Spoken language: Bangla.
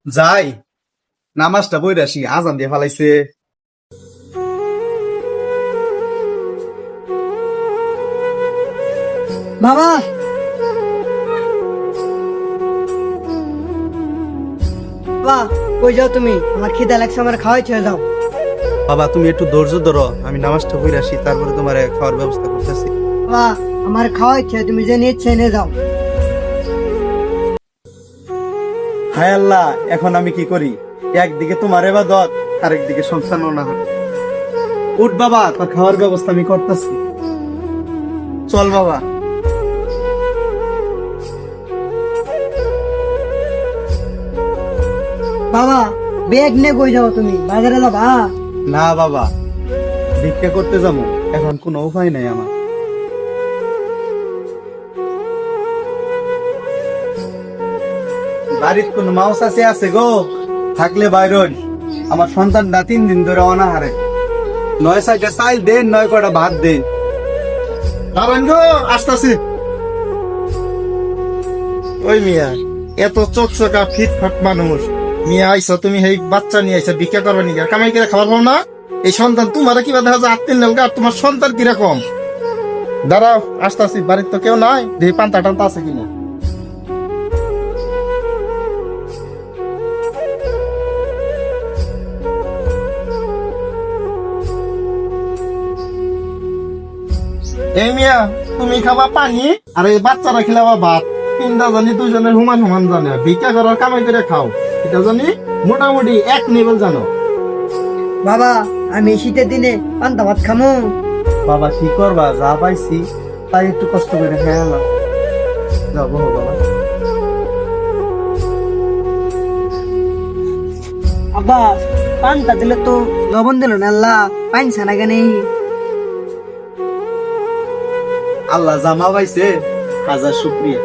যাই নামাজটা বই আসি, আজান দিয়ে ফালাইছে। বাবা, বাবা, কই যাও তুমি? আমার খিদা লাগছে, আমার খাওয়াই ছেড়ে দাও। বাবা তুমি একটু ধৈর্য ধরো, আমি নামাজটা বই আসি, তারপরে তোমার খাওয়ার ব্যবস্থা করতেছি। বাবা, আমার খাওয়াই ইচ্ছে, তুমি যে নিচ্ছে এনে দাও। হায় আল্লাহ, এখন আমি কি করি? একদিকে তোমার ইবাদত, আরেকদিকে সংসার না। উঠ বাবা, তোর খাওয়ার ব্যবস্থা আমি করতেছি। চল বাবা। বাবা, ব্যাগ নিয়ে কই যাও তুমি? বাজারে যাবা? না বাবা, ভিক্ষা করতে যাবো, এখন কোনো উপায় নাই আমার। বাড়ির কোন মাউস আছে গো? থাকলে বাইরন। আমার সন্তানটা 3 দিন ধরে অনাহারে, 9 চাইল দেন, 9 কটা ভাত দেন। দাঁড়ান গো, আসতেছি। ওই মিয়া, এত চকচকা ফিটফাট মানুষ, মিয়া আইসা তুমি এই বাচ্চা নিয়ে আইসা ভিক্ষা করবে নি? কামাই করে খাবার পাও না? এই সন্তান তোমার কিবা দেখা যায় আত্মীয় নেলগা, আর তোমার সন্তান কিরকম? দাঁড়াও, আসতেছি। বাড়ির তো কেউ নাই, দেখি পান্তা টান্তা আছে কিনা। এই মিয়া, তুমি খাবা পানি, আর এই বাচ্চারা খিলাবা ভাত। তিনটা জানি দুজনের সমান সমান জানে, ভিক্ষা করার কামাই করে খাও, এটা জানি মোটামুটি এক লেভেল জানো। বাবা, আমি শীতের দিনে পান্তা ভাত খামো। বাবা কি করবা, যা পাইছি তাই একটু কষ্ট করে খেয়ে এলাম। যাবো বাবা। আব্বা, পান্তা দিলে তো লবণ দিল না, আল্লাহ পাইন ছানা কেন? আল্লাহ জামা পাইছে, হাজার শুক্রিয়া।